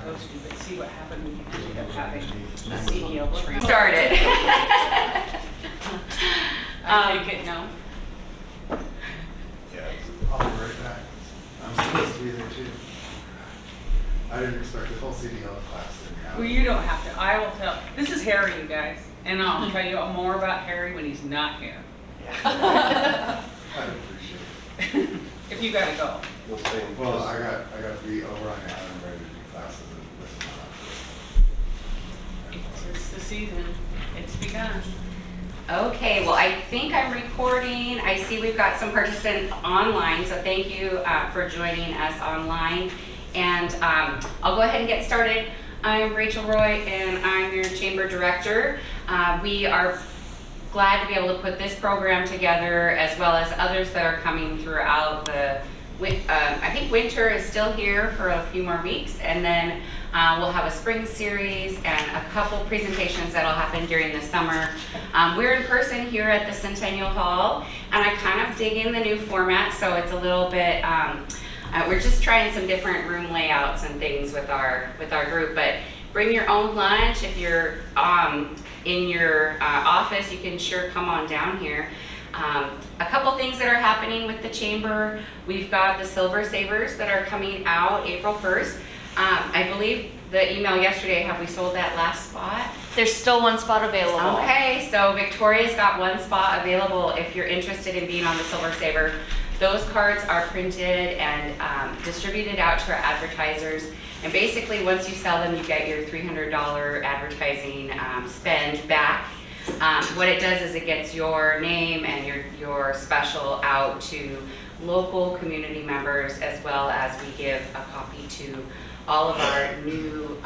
ghost you, but see what happened when you ended up having a CEO training. Started. I take it no. Yeah, I'll be right back. I'm supposed to be there too. I didn't expect the whole CDL class to be out. Well, you don't have to. I will tell. This is Harry, you guys, and I'll tell you more about Harry when he's not here. I'd appreciate it. If you gotta go. Well, I got to be over on the island ready to do classes and listen to It's the season. It's begun. Okay, well, I think I'm recording. I see we've got some participants online, so thank you for joining us online. And I'll go ahead and get started. I'm Rachel Roy, and I'm your chamber director. We are glad to be able to put this program together, as well as others that are coming throughout the, I think winter is still here for a few more weeks, and then we'll have a spring series and a couple presentations that'll happen during the summer. We're in person here at the Centennial Hall, and I kind of dig in the new format, so it's a little bit, we're just trying some different room layouts and things with our group, but bring your own lunch. If you're in your office, you can sure come on down here. A couple things that are happening with the chamber. We've got the Silver Savers that are coming out April 1st. I believe the email yesterday, have we sold that last spot? There's still one spot available. Okay, so Victoria's got one spot available if you're interested in being on the Silver Saver. Those cards are printed and distributed out to our advertisers. And basically, once you sell them, you get your $300 advertising spend back. What it does is it gets your name and your special out to local community members, as well as we give a copy to all of our new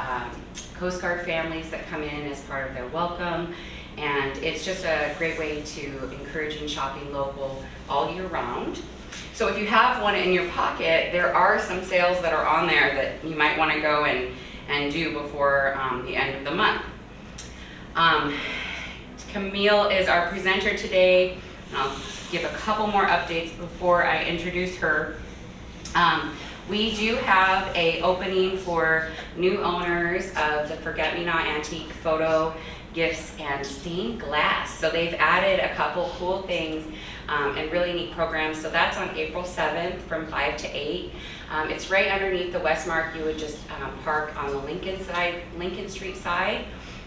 Coast Guard families that come in as part of their welcome. And it's just a great way to encourage shopping local all year round. So if you have one in your pocket, there are some sales that are on there that you might want to go and do before the end of the month. Camille is our presenter today. I'll give a couple more updates before I introduce her. We do have an opening for new owners of the Forget-Me-Not Antique Photo Gifts and Stained Glass. So they've added a couple cool things and really neat programs. So that's on April 7th from 5 to 8. It's right underneath the Westmark. You would just park on the Lincoln Street side,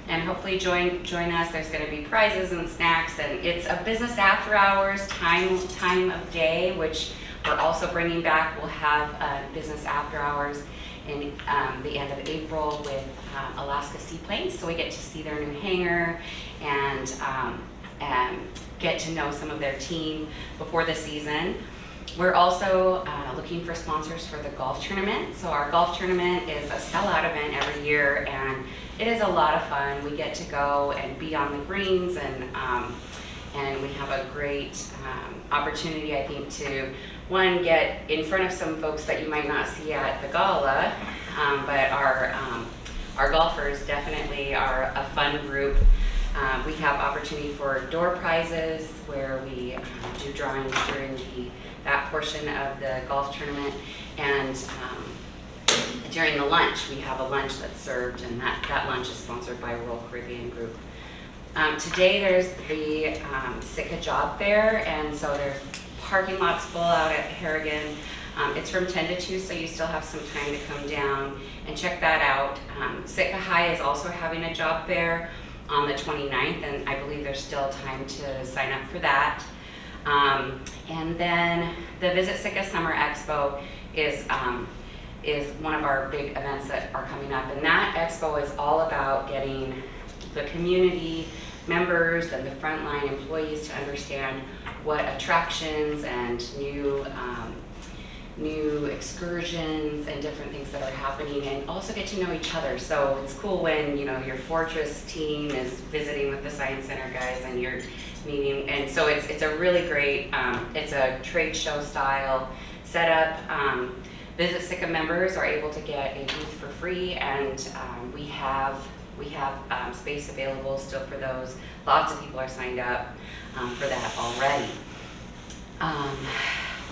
and hopefully join us. There's going to be prizes and snacks, and it's a business after hours time of day, which we're also bringing back. We'll have business after hours in the end of April with Alaska Seaplanes, so we get to see their new hangar and get to know some of their team before the season. We're also looking for sponsors for the golf tournament. So our golf tournament is a sellout event every year, and it is a lot of fun. We get to go and be on the greens, and we have a great opportunity, I think, to get in front of some folks that you might not see at the gala, but our golfers definitely are a fun group. We have opportunity for door prizes where we do drawings during that portion of the golf tournament, and during the lunch, we have a lunch that's served, and that lunch is sponsored by Royal Caribbean Group. Today there's the Sitka job fair, and so there's parking lots full out at Harrigan. It's from 10 to 2, so you still have some time to come down and check that out. Sitka High is also having a job fair on the 29th, and I believe there's still time to sign up for that. And then the Visit Sitka Summer Expo is one of our big events that are coming up, and that expo is all about getting the community members and the frontline employees to understand what attractions and new excursions and different things that are happening, and also get to know each other. So it's cool when your Fortress team is visiting with the Science Center guys, and you're meeting, and so it's a really great, it's a trade show style setup. Visit Sitka members are able to get a booth for free, and we have space available still for those. Lots of people are signed up for that already.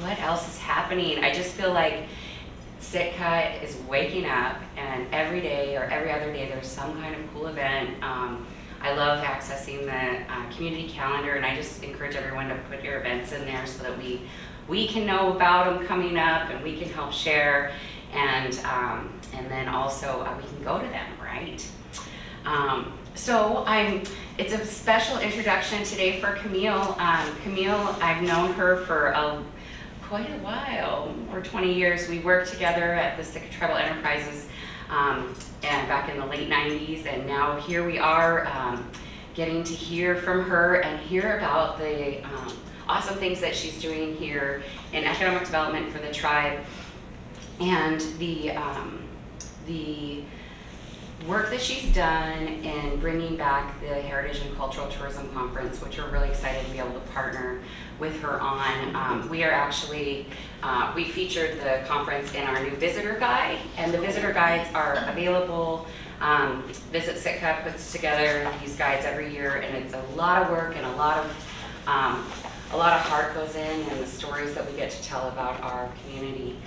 What else is happening? I just feel like Sitka is waking up, and every day or every other day there's some kind of cool event. I love accessing the community calendar, and I just encourage everyone to put your events in there so that we can know about them coming up, and we can help share, and then also we can go to them, right? It's a special introduction today for Camille. Camille, I've known her for quite a while, over 20 years. We worked together at the Sitka Tribal Enterprises and back in the late 90s, and now here we are getting to hear from her and hear about the awesome things that she's doing here in economic development for the tribe, and the work that she's done in bringing back the Heritage and Cultural Tourism Conference, which we're really excited to be able to partner with her on. We are actually, we featured the conference in our new visitor guide, and the visitor guides are available. Visit Sitka puts together these guides every year, and it's a lot of work and a lot of heart goes in, and the stories that we get to tell about our community.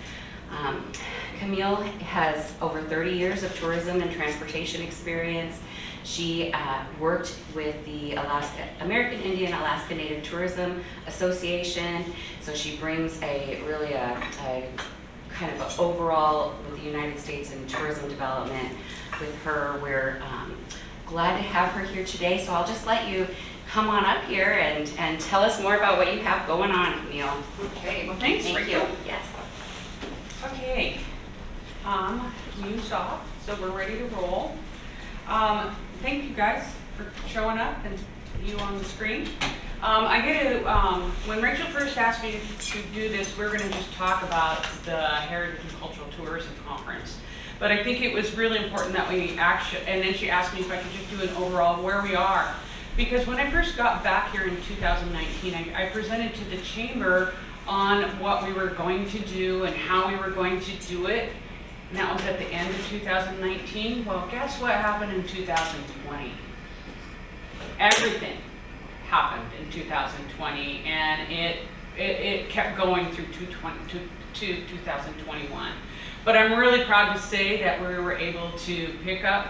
Camille has over 30 years of tourism and transportation experience. She worked with the American Indian Alaska Native Tourism Association, so she brings a kind of an overall with the United States in tourism development with her. We're glad to have her here today, so I'll just let you come on up here and tell us more about what you have going on, Camille. Okay, well, thanks, Thank Rachel. you. Yes. Okay, news off, so we're ready to roll. Thank you guys for showing up and you on the screen. I get to, when Rachel first asked me to do this, we're going to just talk about the Heritage and Cultural Tourism Conference. But I think it was really important that we actually, and then she asked me if I could just do an overall where we are. Because when I first got back here in 2019, I presented to the chamber on what we were going to do and how we were going to do it. And that was at the end of 2019. Well, guess what happened in 2020? Everything happened in 2020, and it kept going through 2021. But I'm really proud to say that we were able to pick up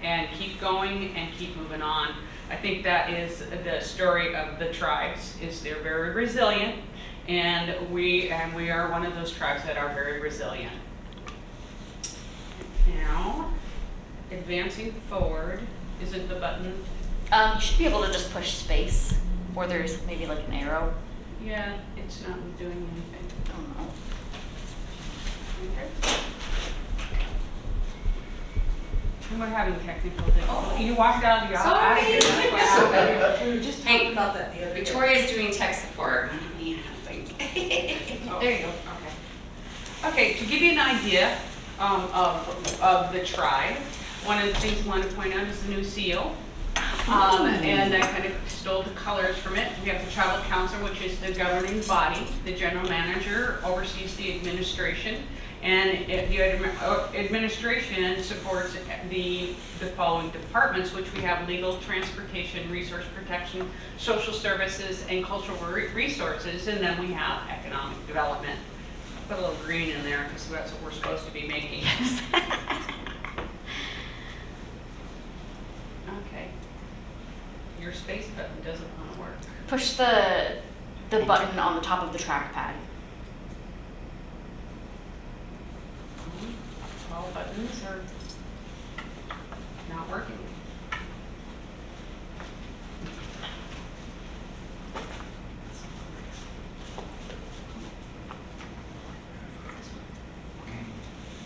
and keep going and keep moving on. I think that is the story of the tribes, is they're very resilient, and we are one of those tribes that are very resilient. Now, advancing forward, isn't the button? You should be able to just push space, or there's maybe like an arrow. Yeah, it's not doing anything. I don't know. Okay. And we're having technical difficulties. You walked out of the Sorry. aisle. That's what happened. We were just talking about that the other day. Victoria's doing tech support. Oh, there you go. Okay. Okay, to give you an idea of the tribe, one of the things I want to point out is the new seal. And I kind of stole the colors from it. We have the Tribal Council, which is the governing body. The general manager oversees the administration, and the administration supports the following departments, which we have: legal, transportation, resource protection, social services, and cultural resources. And then we have economic development. Put a little green in there because that's what we're supposed to be making. Okay. Your space button doesn't want to work. Push the button on the top of the trackpad. All buttons are not working.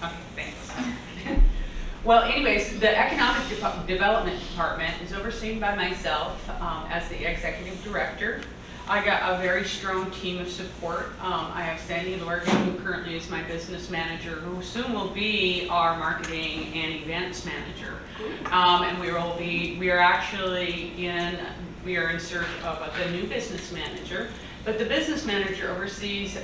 Okay, thanks. Well, anyways, the Economic Development Department is overseen by myself as the Executive Director. I got a very strong team of support. I have Sandy Lorgan, who currently is my business manager, who soon will be our marketing and events manager. And we are in search of the new business manager. But the business manager oversees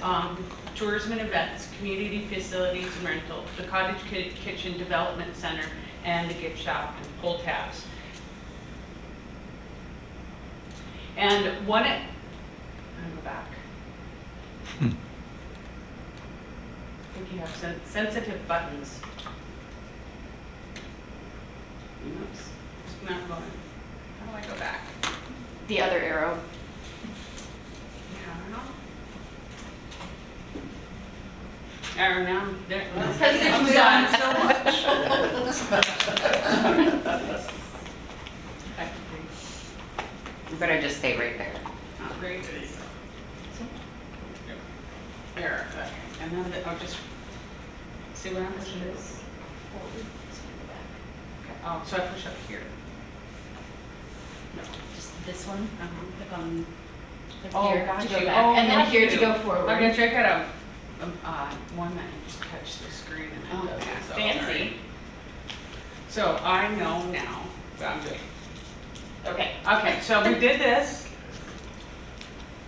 tourism and events, community facilities and rental, the Cottage Kitchen Development Center, and the gift shop and pull tabs. And I'm go back. think you have sensitive buttons. Oops, it's not going. How do I go back? The other arrow. Yeah, I don't know. Now, there. Presentation I'm done. done so much. You better just stay right there. Great. There, okay. And then I'll just see what happens to this. Okay. Oh, so I push up here. Just this one. Click on click Oh, here got to go you. back, Oh, and then got here to you. go forward. Okay, check it out. One that you just touch the screen and it Oh, does it. So, fancy. alright. So I know now what I'm doing. Okay. Okay, so we did this.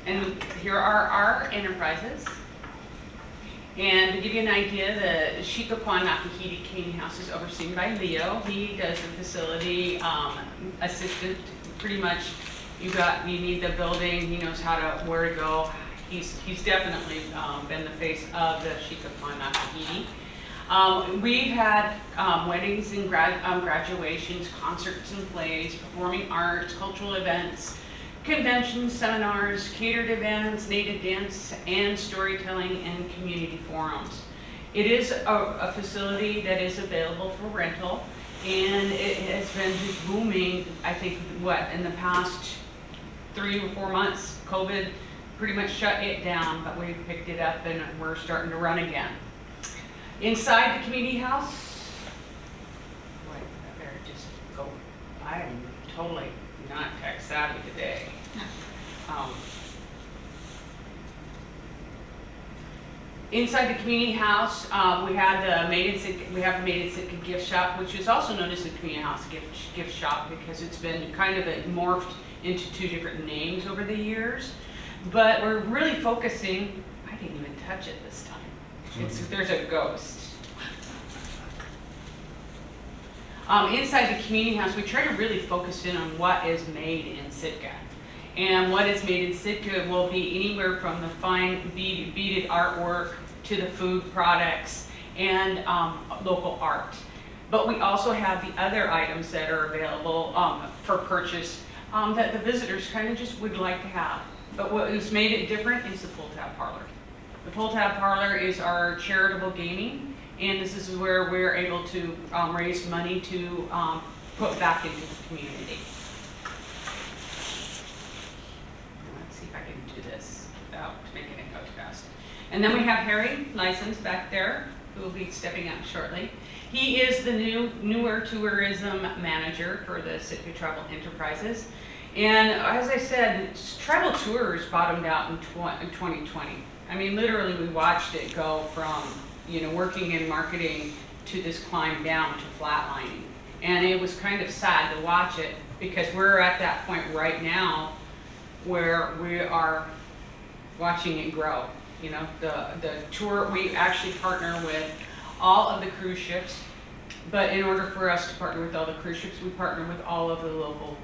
And here are our enterprises. And to give you an idea, the Sitka Nakahiti Cane House is overseen by Leo. He does the facility assistant. Pretty much, you need the building. He knows where to go. He's definitely been the face of the Sitka Nakahiti. We've had weddings and graduations, concerts and plays, performing arts, cultural events, conventions, seminars, catered events, native dance, and storytelling and community forums. It is a facility that is available for rental, and it has been just booming, I think, in the past 3 or 4 months. COVID pretty much shut it down, but we picked it up and we're starting to run again. Inside the community house, wait, I better just go. I am totally not tech savvy today. Inside the community house, we have the Made in Sitka gift shop, which is also known as the community house gift shop because it's been kind of morphed into 2 different names over the years. But we're really focusing. I didn't even touch it this time. There's a ghost. Inside the community house, we try to really focus in on what is made in Sitka. And what is made in Sitka will be anywhere from the fine beaded artwork to the food products and local art. But we also have the other items that are available for purchase that the visitors kind of just would like to have. But what has made it different is the pull tab parlor. The pull tab parlor is our charitable gaming, and this is where we're able to raise money to put back into the community. Let's see if I can do this without making it go too fast. And then we have Harry, licensed back there, who will be stepping out shortly. He is the newer tourism manager for the Sitka Travel Enterprises. And as I said, travel tours bottomed out in 2020. I mean, literally we watched it go from, working in marketing to this climb down to flatlining. And it was kind of sad to watch it because we're at that point right now where we are watching it grow. The tour, we actually partner with all of the cruise ships, but in order for us to partner with all the cruise ships, we partner with all of the local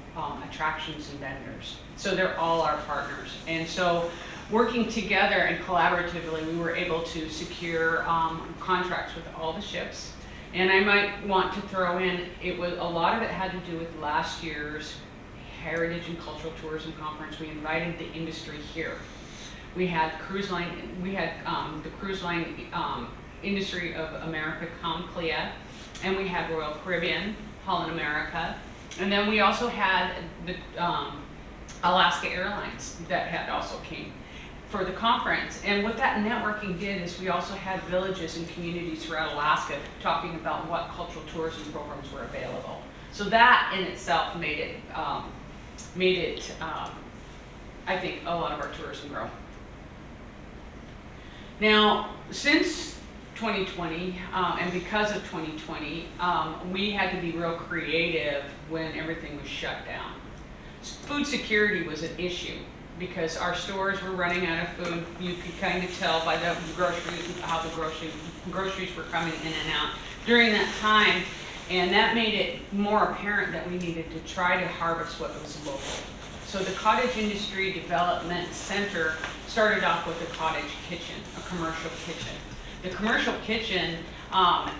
attractions and vendors. So they're all our partners. And so working together and collaboratively, we were able to secure contracts with all the ships. And I might want to throw in, a lot of it had to do with last year's Heritage and Cultural Tourism Conference. We invited the industry here. We had the cruise line industry of America come, CLIA, and we had Royal Caribbean, Holland America, and then we also had the Alaska Airlines that had also came for the conference. And what that networking did is we also had villages and communities throughout Alaska talking about what cultural tourism programs were available. So that in itself made it I think, a lot of our tourism grow. Now, since 2020, and because of 2020, we had to be real creative when everything was shut down. Food security was an issue because our stores were running out of food. You could kind of tell by the groceries, how the groceries were coming in and out during that time, and that made it more apparent that we needed to try to harvest what was local. So the Cottage Industry Development Center started off with a cottage kitchen, a commercial kitchen. The commercial kitchen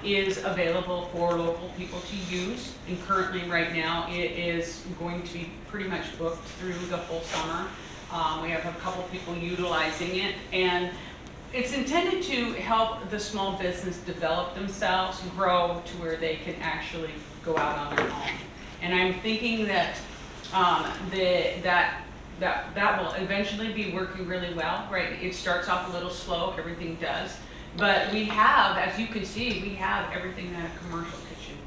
is available for local people to use, and currently right now it is going to be pretty much booked through the whole summer. We have a couple people utilizing it, and it's intended to help the small business develop themselves, grow to where they can actually go out on their own. And I'm thinking that that will eventually be working really well, right? It starts off a little slow, everything does. But we have, as you can see, we have everything that a commercial kitchen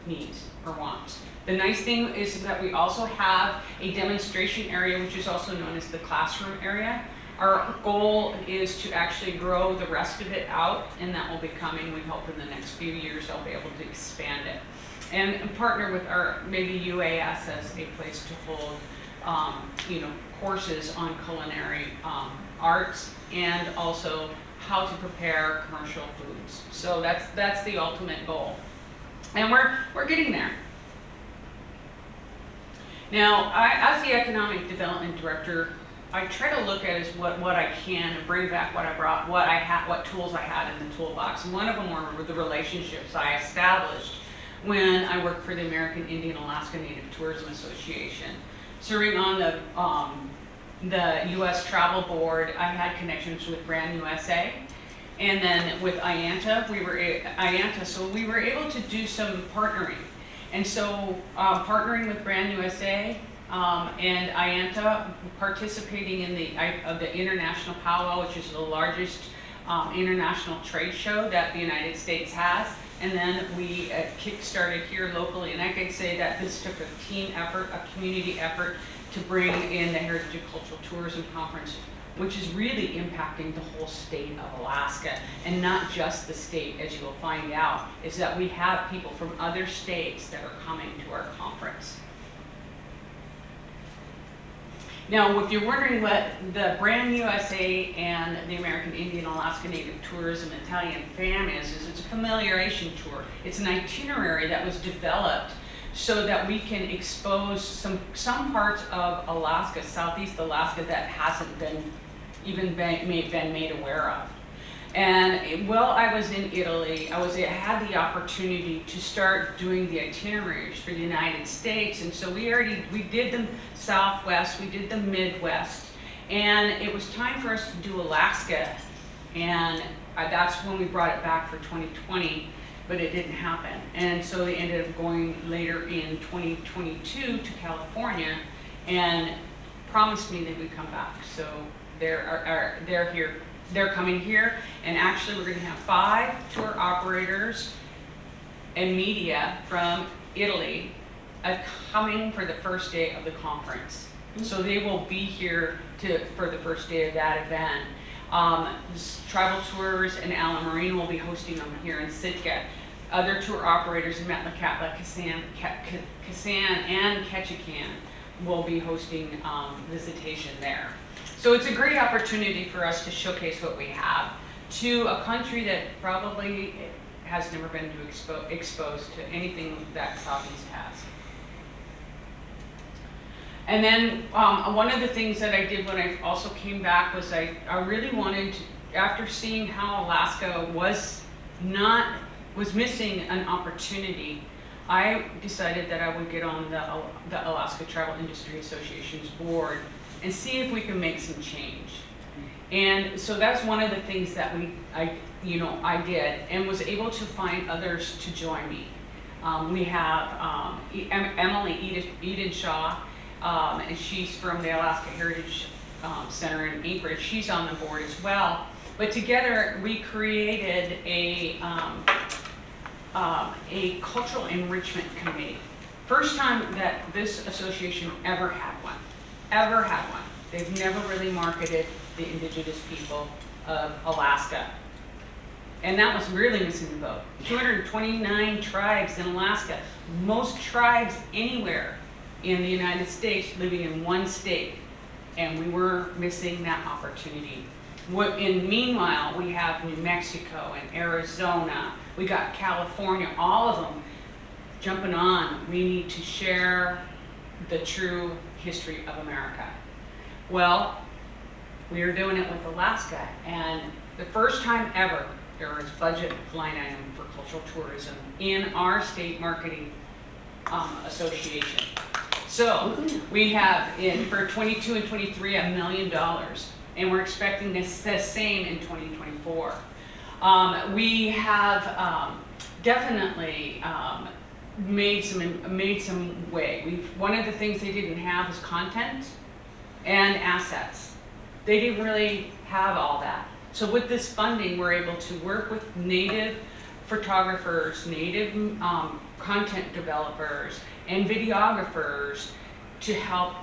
needs or wants. The nice thing is that we also have a demonstration area, which is also known as the classroom area. Our goal is to actually grow the rest of it out, and that will be coming, we hope, in the next few years. I'll be able to expand it and partner with our maybe UAS as a place to hold courses on culinary arts, and also how to prepare commercial foods. So that's the ultimate goal, and we're getting there. Now, as the economic development director, I try to look at is what I can and bring back what I brought, what tools I had in the toolbox. And one of them were the relationships I established when I worked for the American Indian Alaska Native Tourism Association. Serving on the U.S. Travel Board, I had connections with Brand USA, and then with IANTA, so we were able to do some partnering. And so partnering with Brand USA and IANTA, participating in the International Powwow, which is the largest international trade show that the United States has. And then we kick-started here locally, and I can say that this took a team effort, a community effort, to bring in the Heritage and Cultural Tourism Conference, which is really impacting the whole state of Alaska, and not just the state, as you will find out, is that we have people from other states that are coming to our conference. Now, if you're wondering what the Brand USA and the American Indian Alaska Native Tourism Italian FAM is it's a familiarization tour. It's an itinerary that was developed so that we can expose some parts of Alaska, Southeast Alaska, that hasn't been made aware of. And while I was in Italy, I had the opportunity to start doing the itineraries for the United States, and so we did the Southwest, we did the Midwest, and it was time for us to do Alaska, and that's when we brought it back for 2020, but it didn't happen. And so they ended up going later in 2022 to California and promised me they would come back. So they're here. They're coming here, and actually we're going to have 5 tour operators and media from Italy coming for the first day of the conference. So they will be here for the first day of that event. Tribal Tours and Alan Marine will be hosting them here in Sitka. Other tour operators in Metlakatla, Kisan, and Ketchikan will be hosting visitation there. So it's a great opportunity for us to showcase what we have to a country that probably has never been exposed to anything that Southeast has. And then one of the things that I did when I also came back was I really wanted to, after seeing how Alaska was missing an opportunity, I decided that I would get on the Alaska Travel Industry Association's board and see if we can make some change. And so that's one of the things that I did, and was able to find others to join me. We have Emily Edenshaw, and she's from the Alaska Heritage Center in Anchorage. She's on the board as well. But together we created a cultural enrichment committee. First time that this association ever had one. They've never really marketed the indigenous people of Alaska. And that was really missing the boat. 229 tribes in Alaska. Most tribes anywhere in the United States living in one state. And we were missing that opportunity. Meanwhile, we have New Mexico and Arizona. We got California, all of them jumping on. We need to share the true history of America. Well, we are doing it with Alaska, and the first time ever there is budget line item for cultural tourism in our state marketing association. So we have for 22 and 23 $1 million, and we're expecting the same in 2024. We have definitely made some way. One of the things they didn't have is content and assets. They didn't really have all that. So with this funding, we're able to work with native photographers, native content developers, and videographers to help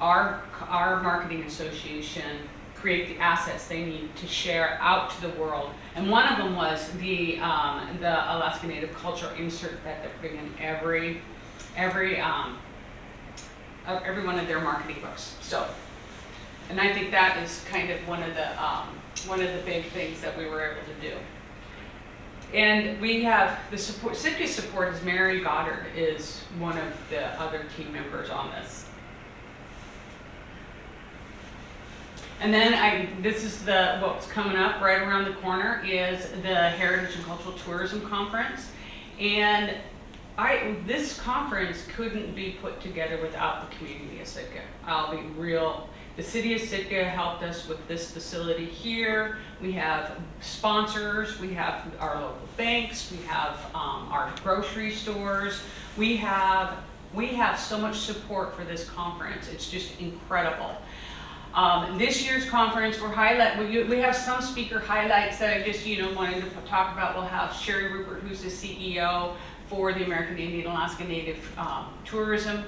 our marketing association create the assets they need to share out to the world. And one of them was the Alaska Native cultural insert that they're putting in every one of their marketing books. So, and I think that is kind of one of the big things that we were able to do. And we have the support. Sitka support is Mary Goddard is one of the other team members on this. And then this is what's coming up right around the corner is the Heritage and Cultural Tourism Conference. And this conference couldn't be put together without the community of Sitka. I'll be real. The city of Sitka helped us with this facility here. We have sponsors, we have our local banks, we have our grocery stores. We have so much support for this conference. It's just incredible. This year's conference, we have some speaker highlights that I just wanted to talk about. We'll have Sherry Rupert, who's the CEO for the American Indian Alaska Native Tourism.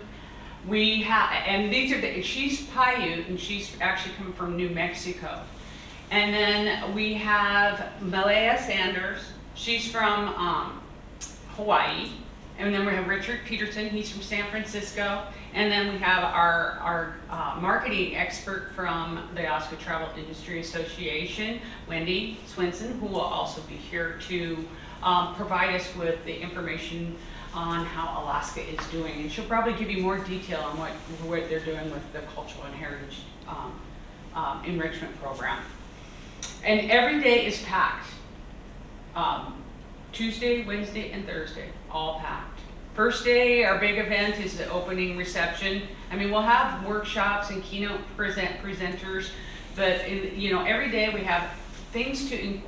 We have, and she's Paiute, and she's actually coming from New Mexico. And then we have Malaya Sanders, she's from Hawaii. And then we have Richard Peterson, he's from San Francisco. And then we have our marketing expert from the Alaska Travel Industry Association, Wendy Swinson, who will also be here to provide us with the information on how Alaska is doing. And she'll probably give you more detail on what they're doing with the cultural and heritage enrichment program. And every day is packed. Tuesday, Wednesday, and Thursday, all packed. First day, our big event is the opening reception. I mean, we'll have workshops and keynote presenters, but every day we have things to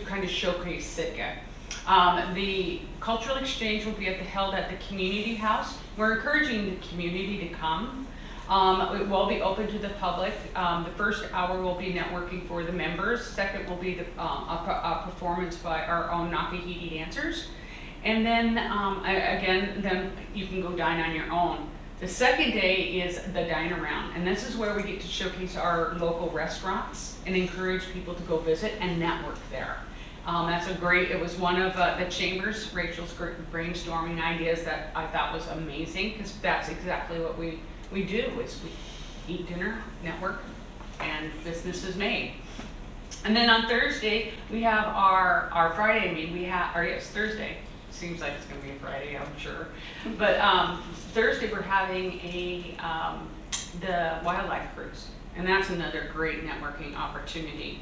kind of showcase Sitka. The cultural exchange will be held at the community house. We're encouraging the community to come. It will be open to the public. The first hour will be networking for the members. Second will be a performance by our own Nakahiti dancers. And then, then you can go dine on your own. The second day is the dine around, and this is where we get to showcase our local restaurants and encourage people to go visit and network there. It was one of the chambers, Rachel's brainstorming ideas that I thought was amazing, because that's exactly what we do, is we eat dinner, network, and business is made. And then on Thursday, we have our Friday meeting. It's Thursday. Seems like it's gonna be a Friday, I'm sure. But Thursday we're having the wildlife cruise, and that's another great networking opportunity.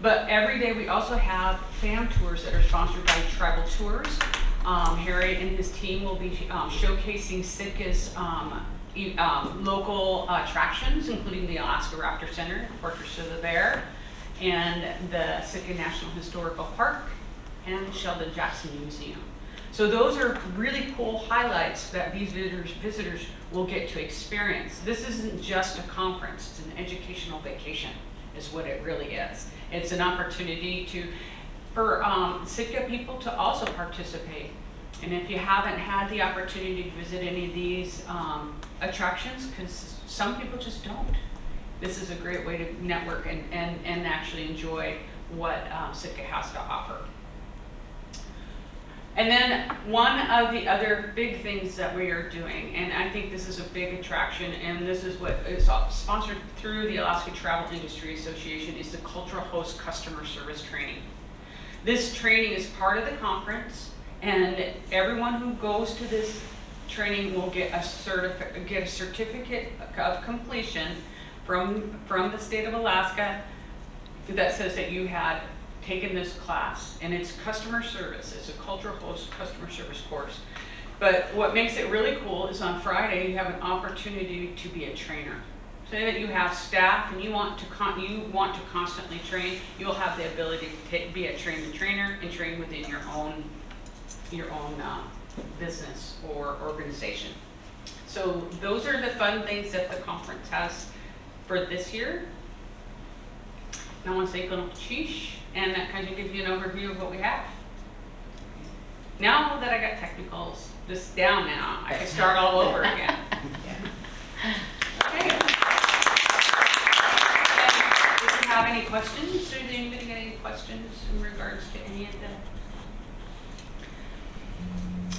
But every day we also have fam tours that are sponsored by Tribal Tours. Harry and his team will be showcasing Sitka's local attractions, including the Alaska Raptor Center, Fortress of the Bear, and the Sitka National Historical Park, and Sheldon Jackson Museum. So those are really cool highlights that these visitors will get to experience. This isn't just a conference, it's an educational vacation, is what it really is. It's an opportunity for Sitka people to also participate. And if you haven't had the opportunity to visit any of these attractions, because some people just don't, this is a great way to network and actually enjoy what Sitka has to offer. And then one of the other big things that we are doing, and I think this is a big attraction, and this is what is sponsored through the Alaska Travel Industry Association, is the Cultural Host Customer Service Training. This training is part of the conference, and everyone who goes to this training will get a certificate of completion from the state of Alaska that says that you had taken this class, and it's customer service. It's a cultural host customer service course. But what makes it really cool is on Friday, you have an opportunity to be a trainer. Say that you have staff and you want to constantly train, you'll have the ability to be a trainer and train within your own business or organization. So those are the fun things that the conference has for this year. Now I want to say sheesh, and that kind of gives you an overview of what we have. Now that I got technicals this down now, I can start all over again. Okay. If you have any questions, does anybody got any questions in regards to any of the?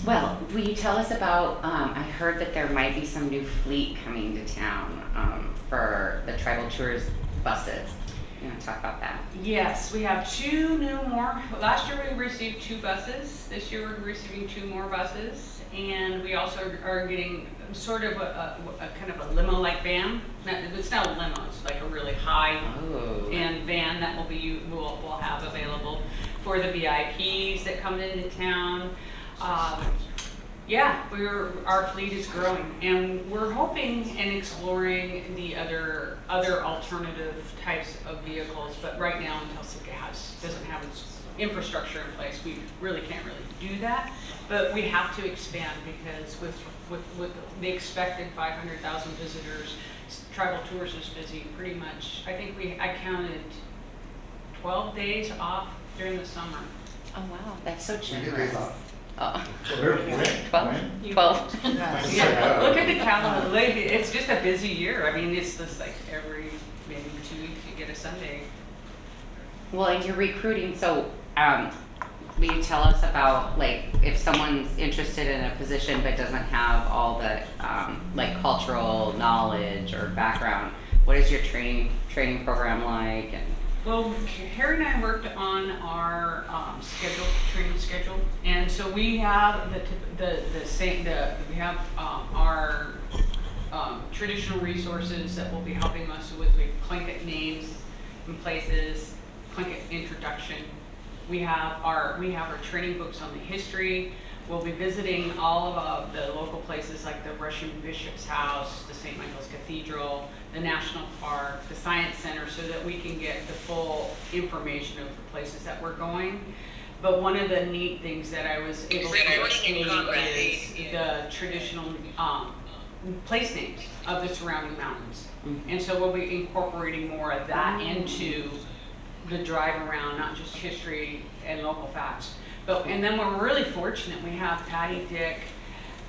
Well, will you tell us about, I heard that there might be some new fleet coming to town for the Tribal Tours buses. You want to talk about that? Yes, we have 2 new more. Last year we received 2 buses. This year we're receiving 2 more buses. And we also are getting sort of a kind of a limo-like van. It's not a limo, it's like a really high-end van that we'll have available for the VIPs that come into town. Yeah, our fleet is growing, and we're hoping and exploring the other alternative types of vehicles. But right now, until Sitka doesn't have its infrastructure in place, we really can't do that. But we have to expand because with the expected 500,000 visitors, Tribal Tours is busy pretty much. I think I counted 12 days off during the summer. Oh wow, that's so We get generous. days off. Oh. When? 12. Yeah, look at the calendar. It's just a busy year. I mean, it's just like every maybe 2 weeks you get a Sunday. Well, and you're recruiting, so will you tell us about, like, if someone's interested in a position but doesn't have all the like cultural knowledge or background, what is your training program like? And Well, Harry and I worked on our training schedule, and so we have we have our traditional resources that will be helping us with Tlingit names and places, Tlingit introduction. We have our training books on the history. We'll be visiting all of the local places like the Russian Bishop's House, the St. Michael's Cathedral, the National Park, the Science Center, so that we can get the full information of the places that we're going. But one of the neat things that I was able to see is the traditional place names of the surrounding mountains. Mm-hmm. And so we'll be incorporating more of that into the drive around, not just history and local facts. And then we're really fortunate, we have Patty Dick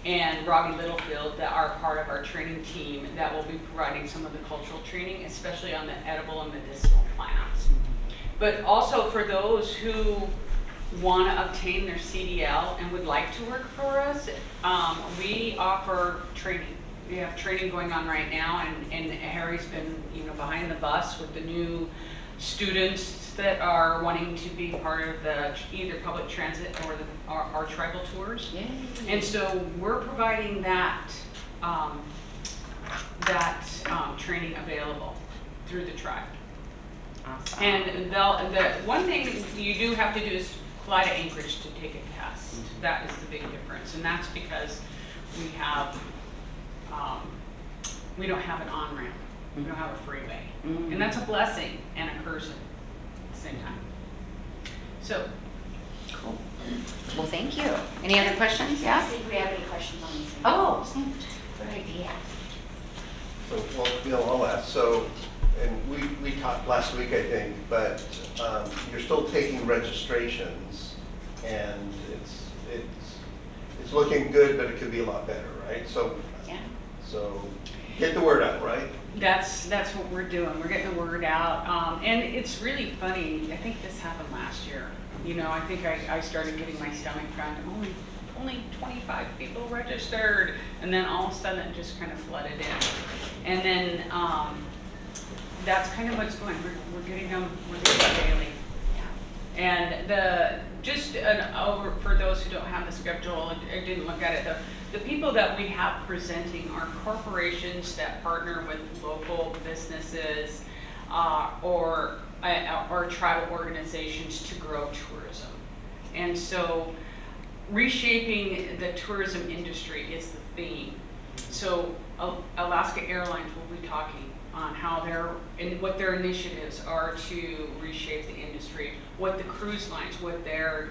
and Robbie Littlefield that are part of our training team that will be providing some of the cultural training, especially on the edible and medicinal plants. But also for those who want to obtain their CDL and would like to work for us, we offer training. We have training going on right now, and Harry's been behind the bus with the new students that are wanting to be part of the either public transit or our tribal tours. Yay. And so we're providing that training available through the tribe. Awesome. And the one thing you do have to do is fly to Anchorage to take a test. That is the big difference, and that's because we have we don't have an on-ramp. We don't have a freeway. Mm-hmm. And that's a blessing and a curse at the same time. So, Cool. Well, thank you. Any other questions? Yeah? See if we have any questions on these. Oh, good idea. So, well, Bill, I'll ask. So, and we talked last week, I think, but you're still taking registrations, and it's looking good, but it could be a lot better, right? So, Yeah. so get the word out, right? that's what we're doing. We're getting the word out. And it's really funny. I think this happened last year. I think I started getting my stomach cramped. Only 25 people registered. And then all of a sudden it just kind of flooded in. And then that's kind of what's going. We're getting them daily. And for those who don't have the schedule, I didn't look at it, the people that we have presenting are corporations that partner with local businesses, or tribal organizations to grow tourism. And so reshaping the tourism industry is the theme. So Alaska Airlines will be talking on how what their initiatives are to reshape the industry, what the cruise lines, what their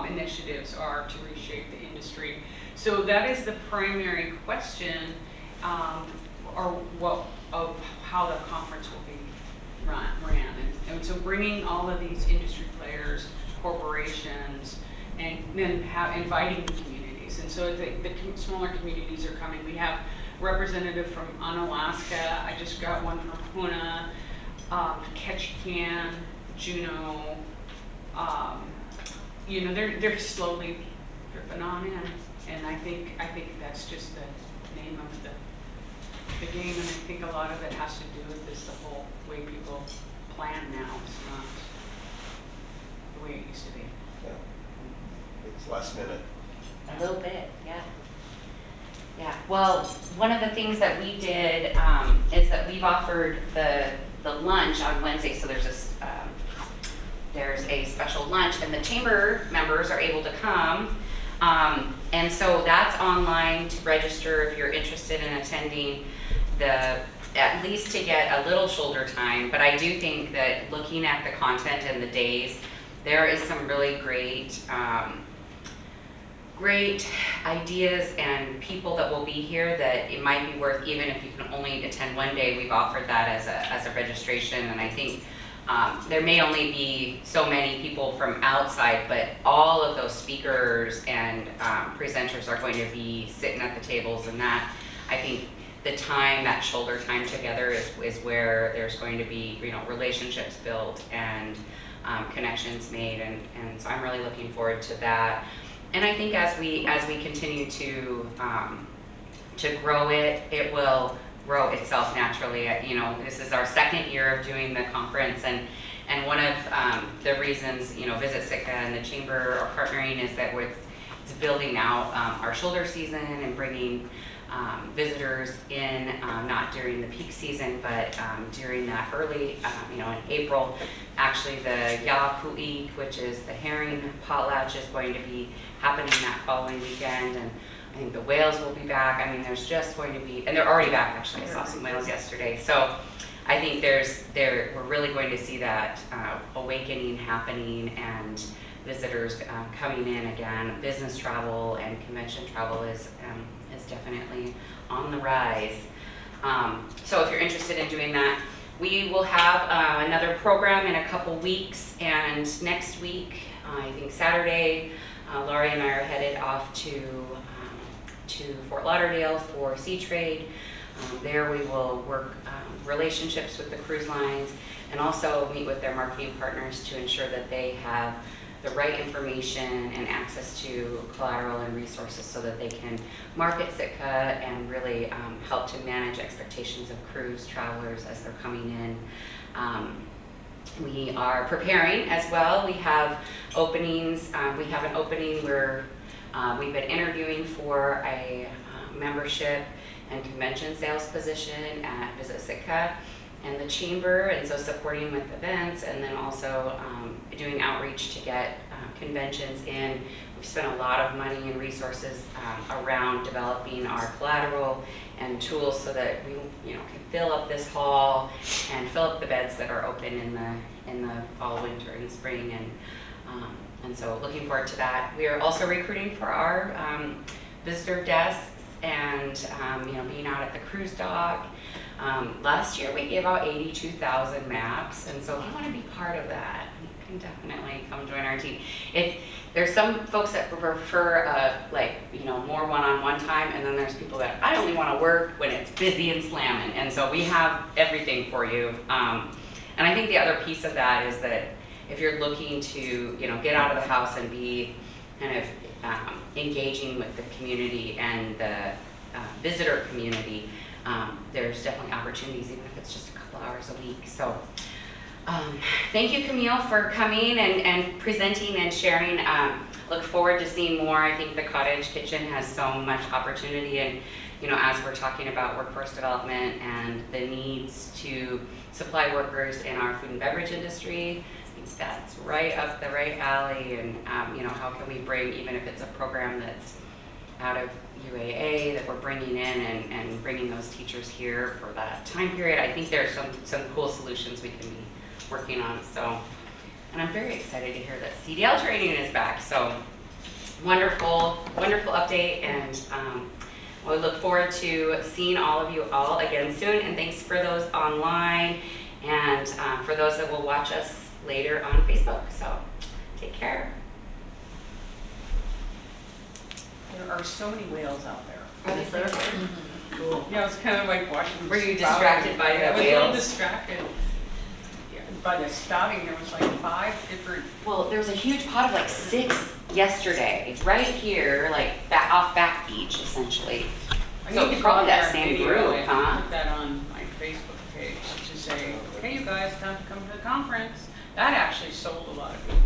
initiatives are to reshape the industry. So that is the primary question, of how the conference will be ran. And so bringing all of these industry players, corporations, and then inviting the communities. And so the smaller communities are coming. We have representative from Unalaska. I just got one from Puna, Ketchikan, Juneau. They're slowly dripping on in, and I think that's just the name of the game. And I think a lot of it has to do with this, the whole way people plan now. It's not the way it used to be. Yeah. It's last minute. A little bit, yeah. Yeah, well, one of the things that we did is that we've offered the lunch on Wednesday. So there's a special lunch, and the chamber members are able to come. And so that's online to register if you're interested in attending, at least to get a little shoulder time. But I do think that looking at the content and the days, there is some really great ideas and people that will be here that it might be worth, even if you can only attend one day. We've offered that as a registration, and I think there may only be so many people from outside, but all of those speakers and presenters are going to be sitting at the tables, and that, I think, the time, that shoulder time together is where there's going to be, relationships built and connections made, and so I'm really looking forward to that. And I think as we continue to grow it, it will grow itself naturally. This is our second year of doing the conference, and one of the reasons Visit Sitka and the Chamber are partnering is that it's building out our shoulder season and bringing visitors in, not during the peak season, but during that early, in April. Actually, the Yaku'ik, which is the herring potlatch, is going to be happening that following weekend, and I think the whales will be back. I mean, there's just going to be, and they're already back actually. I saw some whales yesterday. So I think we're really going to see that awakening happening, and visitors coming in again. Business travel and convention travel is definitely on the rise. So if you're interested in doing that, we will have another program in a couple weeks, and next week, I think Saturday, Laurie and I are headed off to Fort Lauderdale for Sea Trade. There we will work relationships with the cruise lines, and also meet with their marketing partners to ensure that they have the right information and access to collateral and resources so that they can market Sitka and really help to manage expectations of cruise travelers as they're coming in. We are preparing as well. We have openings. We have an opening where we've been interviewing for a membership and convention sales position at Visit Sitka and the Chamber, and so supporting with events, and then also doing outreach to get conventions in. We've spent a lot of money and resources around developing our collateral and tools so that we can fill up this hall and fill up the beds that are open in the fall, winter, and spring, and so looking forward to that. We are also recruiting for our visitor desks and being out at the cruise dock. Last year we gave out 82,000 maps, and so if you want to be part of that, you can definitely come join our team. There's some folks that prefer more one-on-one time, and then there's people that I only want to work when it's busy and slamming, and so we have everything for you. And I think the other piece of that is that if you're looking to get out of the house and be kind of engaging with the community and the visitor community, there's definitely opportunities, even if it's just a couple hours a week. So Thank you, Camille, for coming and presenting and sharing. Look forward to seeing more. I think the cottage kitchen has so much opportunity, and as we're talking about workforce development and the needs to supply workers in our food and beverage industry, I think that's right up the right alley. And how can we bring, even if it's a program that's out of UAA that we're bringing in and bringing those teachers here for that time period. I think there's some cool solutions we can be working on. So, and I'm very excited to hear that CDL training is back. So wonderful update, and we look forward to seeing all of you all again soon. And thanks for those online and for those that will watch us later on Facebook. So take care. There are so many whales out there. Are they there? Cool. Yeah, it was kind of like watching. Were you distracted by the I was a little whales? distracted. Yeah, by the spouting, there was like 5 different. Well, there was a huge pot of like 6 yesterday, right here, like off Back Beach, essentially. I So need to probably go that there same and group, video it, huh? Put that on my Facebook page to say, hey, you guys, time to come to the conference. That actually sold a lot of people.